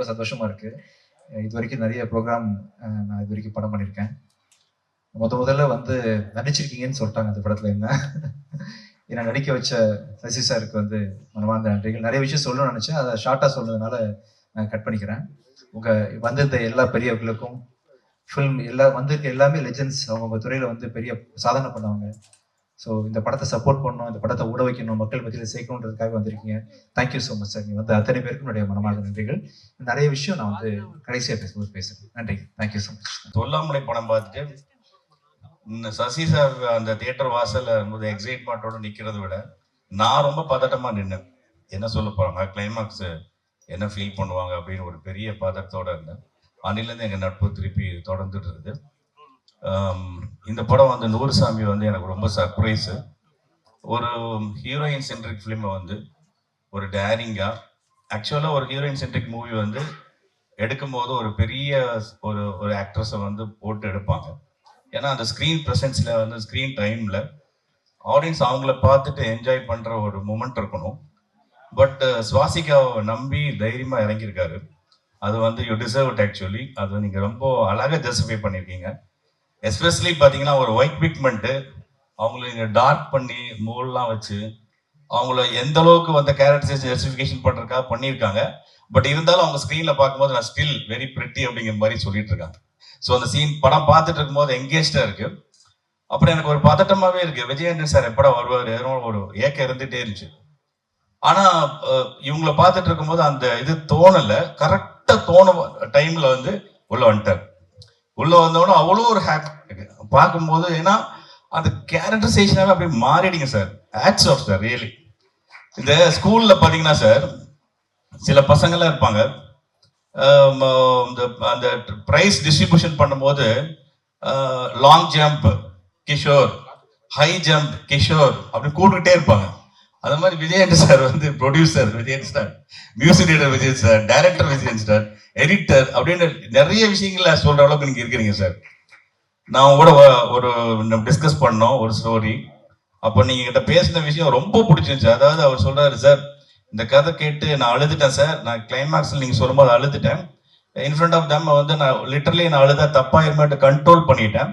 ரொம்ப சந்தோஷமா இருக்கு. இது வரைக்கும் நிறைய ப்ரோக்ராம் நான் இது வரைக்கும் படம் பண்ணியிருக்கேன். முதல்ல வந்து நடிச்சிருக்கீங்கன்னு சொல்லிட்டாங்க அந்த படத்துல என்ன. என்னை நடிக்க வச்ச சசி சாருக்கு வந்து மனமார்ந்த நன்றிகள். நிறைய விஷயம் சொல்லணும்னு நினைச்சேன், அதை ஷார்ட்டா சொன்னதுனால நான் கட் பண்ணிக்கிறேன். உங்க வந்திருந்த எல்லா பெரியவர்களுக்கும் ஃபில்ம் வந்திருக்க எல்லாமே லெஜெண்ட்ஸ். அவங்க துறையில வந்து பெரிய சாதனை பண்ணவங்க. ஸோ இந்த படத்தை சப்போர்ட் பண்ணணும், இந்த படத்தை ஓட வைக்கணும், மக்கள் மத்தியில் சேர்க்கணுன்றதுக்காக வந்திருக்கீங்க. Thank you so much sir. நீ வந்து அத்தனை பேருக்கும் என்னுடைய மனமார்ந்த நன்றிகள். நிறைய விஷயம் நான் வந்து கடைசியாக பேசும்போது பேசுறேன். நன்றி. Thank you so much. தொல்லாமலை படம் பார்த்துட்டு சசி சார் அந்த தியேட்டர் வாசல்ல இருக்கும்போது எக்ஸைட்மெண்ட்டோட நிக்கிறத விட நான் ரொம்ப பதட்டமா நின்னேன். என்ன சொல்ல போறாங்க, கிளைமாக்ஸ் என்ன ஃபீல் பண்ணுவாங்க அப்படின்னு ஒரு பெரிய பதட்டத்தோட இருந்தேன். அன்னிலேருந்து எங்க நட்பு திருப்பி தொடர்ந்துட்டு இருக்குது. இந்த படம் வந்து நூறுசாமி வந்து எனக்கு ரொம்ப சர்ப்ரைஸு. ஒரு ஹீரோயின் சென்ட்ரிக் ஃபிலிமை வந்து ஒரு டேரிங்கா, ஆக்சுவலாக ஒரு ஹீரோயின் சென்ட்ரிக் மூவி வந்து எடுக்கும்போது ஒரு பெரிய ஒரு ஆக்ட்ரஸை வந்து போட்டு எடுப்பாங்க. ஏன்னா அந்த ஸ்க்ரீன் ப்ரெசன்ஸில் வந்து ஸ்க்ரீன் டைமில் ஆடியன்ஸ் அவங்கள பார்த்துட்டு என்ஜாய் பண்ணுற ஒரு மூமெண்ட் இருக்கணும். பட் சுவாசிகாவை நம்பி தைரியமாக இறங்கியிருக்காரு. அது வந்து யூ டிசர்வ் இட் ஆக்சுவலி. அது நீங்கள் ரொம்ப அழகாக ஜஸ்டிஃபை பண்ணியிருக்கீங்க. எஸ்பெஷலி பார்த்தீங்கன்னா ஒரு ஒயிட் பிக்மெண்ட்டு அவங்கள நீங்கள் டார்க் பண்ணி மோல்லாம் வச்சு அவங்கள எந்த அளவுக்கு வந்து கேரக்டரைஸ் ஜஸ்டிஃபிகேஷன் பண்ணுறதுக்காக பண்ணியிருக்காங்க. பட் இருந்தாலும் அவங்க ஸ்க்ரீனில் பார்க்கும்போது நான் ஸ்டில் வெரி பிரிட்டி அப்படிங்கிற மாதிரி சொல்லிட்டு இருக்காங்க. ஸோ அந்த சீன் படம் பார்த்துட்டு இருக்கும்போது எங்கேஜ்டாக இருக்கு. அப்புறம் எனக்கு ஒரு பதட்டமாகவே இருக்கு, விஜயேந்திரன் சார் எப்படா வருவார், ஒரு ஏக்கம் இருந்துகிட்டே இருந்துச்சு. ஆனால் இவங்கள பார்த்துட்டு இருக்கும்போது அந்த இது தோணலை. கரெக்டாக தோண டைமில் வந்து உள்ள வந்துட்டார். உள்ள வந்தோடனே அவ்வளோ ஒரு ஹாப்பி பார்க்கும்போது. ஏன்னா அந்த கேரக்டரைசேஷனாகவே அப்படி மாறிடுங்க சார். Hats off sir, really. இந்த ஸ்கூலில் பார்த்தீங்கன்னா சார் சில பசங்கள்லாம் இருப்பாங்க, அந்த ப்ரைஸ் டிஸ்ட்ரிபியூஷன் பண்ணும்போது long jump Kishore, high jump Kishore அப்படின்னு கூப்பிட்டுக்கிட்டே இருப்பாங்க. அது மாதிரி விஜயேந்திரன் சார் வந்து producer Vijayan sir, music director Vijayan sir, director Vijayan sir, editor அப்படின்னு நிறைய விஷயங்கள சொல்ற அளவுக்கு நீங்க இருக்கிறீங்க சார். நான் கூட ஒரு டிஸ்கஸ் பண்ணோம் ஒரு ஸ்டோரி. அப்போ நீங்க கிட்ட பேசின விஷயம் ரொம்ப பிடிச்சிருந்துச்சு. அதாவது அவர் சொல்றாரு, சார் இந்த கதை கேட்டு நான் அழுதுட்டேன் சார். நான் கிளைமேக்ஸில் நீங்கள் சொல்லும்போது அழுதுட்டேன். இன்ஃப்ரண்ட் ஆஃப் தம் வந்து நான் லிட்டரலி நான் அழுதா தப்பாயிருமேட்டு கண்ட்ரோல் பண்ணிட்டேன்.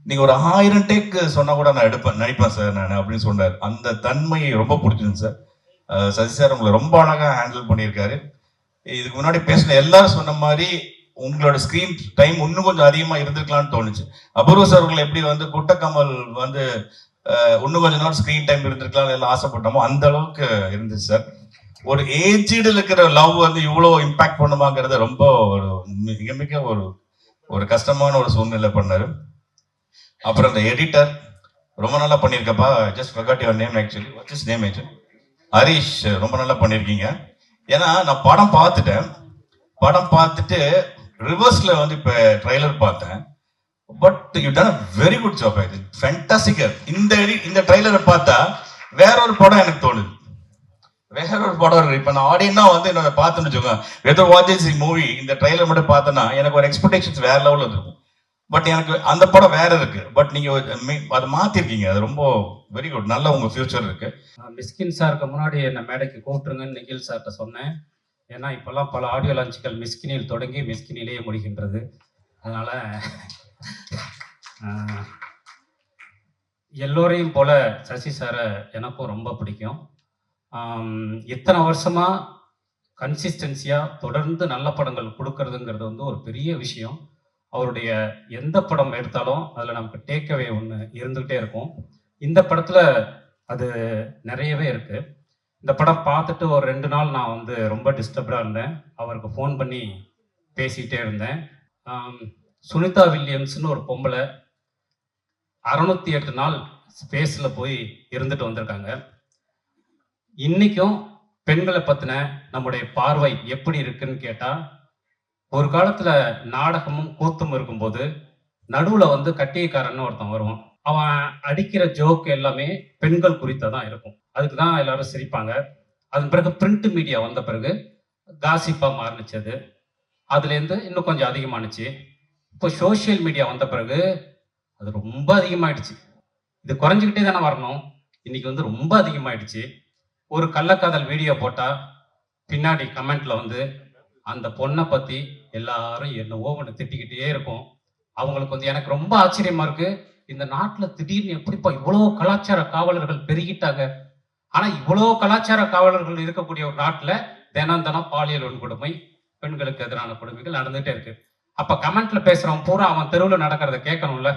நீங்கள் ஒரு 1000 டேக் சொன்னால் கூட நான் நடிப்பேன் சார் நான் அப்படின்னு சொன்னார். அந்த தன்மை ரொம்ப பிடிச்சிருந்துச்சு சார். சசி சார் உங்களை ரொம்ப அழகாக ஹேண்டில் பண்ணியிருக்காரு. இதுக்கு முன்னாடி பேசின எல்லாரும் சொன்ன மாதிரி உங்களோட ஸ்க்ரீன் டைம் இன்னும் கொஞ்சம் அதிகமாக இருந்திருக்கலாம்னு தோணுச்சு. அபூர்வ சார் உங்களை எப்படி வந்து குட்டக்கமல் வந்து இன்னும் கொஞ்ச நாள் ஸ்க்ரீன் டைம் இருந்திருக்கலாம் எல்லாம் ஆசைப்பட்டோமோ அந்த அளவுக்கு இருந்துச்சு சார். ஒரு ஏஜ்டு இருக்கிற லவ் வந்து இவ்வளோ இம்பாக்ட் பண்ணுமாங்கிறத ரொம்ப ஒரு மிக மிக ஒரு கஷ்டமான ஒரு சூழ்நிலை பண்ணாரு. அப்புறம் இந்த எடிட்டர் ரொம்ப நல்லா பண்ணியிருக்கப்பா. Just forgot your name actually. What's is name actually? Harish, ரொம்ப நல்லா பண்ணியிருக்கீங்க. ஏன்னா நான் படம் பார்த்துட்டு ரிவர்ஸ்ல வந்து இப்போ ட்ரைலர் பார்த்தேன். But you done a very good job. இது ஃபேண்டாஸ்டிக்கா. இந்த ட்ரைலரை பார்த்தா வேற ஒரு படம் எனக்கு தோணுது. வேற ஒரு படம் இருக்கு. இப்போ நான் ஆடியனா வந்து என்ன பார்த்துன்னு வச்சுக்கோங்க, வெதர் வாட்ச் மூவி இந்த ட்ரைலர் மட்டும் பார்த்தேன்னா எனக்கு ஒரு எக்ஸ்பெக்டேஷன்ஸ் வேற லெவலில் இருக்கும். பட் எனக்கு அந்த படம் வேற இருக்கு. பட் நீங்க அதை மாத்திருக்கீங்க. அது ரொம்ப வெரி குட். நல்ல உங்க ஃபியூச்சர் இருக்கு. மிஸ்கின் சாருக்கு முன்னாடி என்ன மேடைக்கு கூப்பிட்டுருங்கன்னு நிகில் சார்கிட்ட சொன்னேன். ஏன்னா இப்பெல்லாம் பல ஆடியோ லான்ச்சுகள் மிஸ்கினில் தொடங்கி மிஸ்கினிலேயே முடிகின்றது. அதனால எல்லோரையும் போல சசி சாரை எனக்கும் ரொம்ப பிடிக்கும். இத்தனை வருஷமா கன்சிஸ்டன்சியா தொடர்ந்து நல்ல படங்கள் கொடுக்கறதுங்கிறது வந்து ஒரு பெரிய விஷயம். அவருடைய எந்த படம் எடுத்தாலும் அதில் நமக்கு டேக்அவே ஒன்று இருந்துகிட்டே இருக்கும். இந்த படத்தில் அது நிறையவே இருக்குது. இந்த படம் பார்த்துட்டு ஒரு 2 நாள் நான் வந்து ரொம்ப டிஸ்டர்ப்டாக இருந்தேன். அவருக்கு ஃபோன் பண்ணி பேசிகிட்டே இருந்தேன். சுனிதா வில்லியம்ஸ்னு ஒரு பொம்பளை 608 நாள் ஸ்பேஸில் போய் இருந்துட்டு வந்திருக்காங்க. இன்றைக்கும் பெண்களை பற்றின நம்முடைய பார்வை எப்படி இருக்குன்னு கேட்டால், ஒரு காலத்தில் நாடகமும் கூத்தும் இருக்கும்போது நடுவில் வந்து கட்டியக்காரன்னு ஒருத்தன் வருவான். அவன் அடிக்கிற ஜோக்கு எல்லாமே பெண்கள் குறித்ததான் இருக்கும். அதுக்கு தான் எல்லாரும் சிரிப்பாங்க. அதன் பிறகு பிரிண்ட் மீடியா வந்த பிறகு காசிப்பாக மாறினுச்சு. அதுலேருந்து இன்னும் கொஞ்சம் அதிகமானுச்சு. இப்போ சோசியல் மீடியா வந்த பிறகு அது ரொம்ப அதிகமாயிடுச்சு. இது குறைஞ்சிக்கிட்டே தானே வரணும். இன்னைக்கு வந்து ரொம்ப அதிகமாயிடுச்சு. ஒரு கள்ளக்காதல் வீடியோ போட்டால் பின்னாடி கமெண்ட்ல வந்து அந்த பொண்ணை பற்றி எல்லாரும் என்னவோ ஒன்று திட்டிக்கிட்டே இருக்கும். அவங்களுக்கு வந்து எனக்கு ரொம்ப ஆச்சரியமா இருக்கு, இந்த நாட்டில் திடீர்னு எப்படிப்பா இவ்வளோ கலாச்சார காவலர்கள் பெருகிட்டாங்க. ஆனால் இவ்வளோ கலாச்சார காவலர்கள் இருக்கக்கூடிய ஒரு நாட்டில் தினம் தினம் பாலியல் வன்கொடுமை, பெண்களுக்கு எதிரான கொடுமைகள் நடந்துகிட்டே இருக்கு. அப்போ கமெண்ட்ல பேசுகிறவன் பூரா அவன் தெருவில் நடக்கிறத கேட்கணும்ல.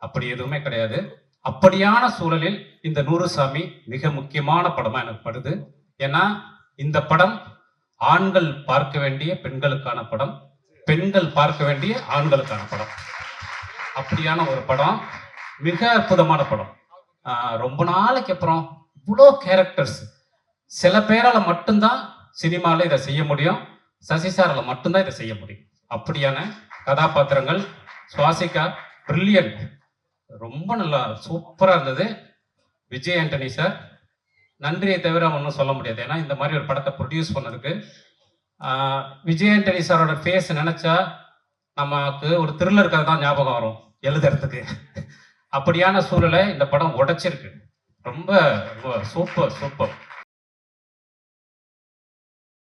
அப்படி எதுவுமே கிடையாது. அப்படியான சூழலில் இந்த நூறுசாமி மிக முக்கியமான படமா எனக்கு படுது. ஏன்னா இந்த படம் ஆண்கள் பார்க்க வேண்டிய பெண்களுக்கான படம், பெண்கள் பார்க்க வேண்டிய ஆண்களுக்கான படம். அப்படியான ஒரு படம், மிக அற்புதமான படம். ரொம்ப நாளைக்கு அப்புறம் இவ்வளோ கேரக்டர்ஸ், சில பேரால மட்டும்தான் சினிமாவில் இதை செய்ய முடியும், சசி சாரால் மட்டும்தான் இதை செய்ய முடியும். அப்படியான கதாபாத்திரங்கள். சுவாசிகா பிரில்லியன்ட், ரொம்ப நல்லா சூப்பராக இருந்தது. விஜய் ஆண்டனி சார் நன்றியை தவிர ஒன்றும் சொல்ல முடியாது. ஏன்னா இந்த மாதிரி ஒரு படத்தை ப்ரொடியூஸ் பண்ணதுக்கு விஜய் ஆண்டனி சாரோட ஃபேஸ் நினச்சா நமக்கு ஒரு த்ரில்லர் கதை தான் ஞாபகம் வரும் எழுதுறதுக்கு. அப்படியான சூழலை இந்த படம் உடைச்சிருக்கு. ரொம்ப சூப்பர் சூப்பர்.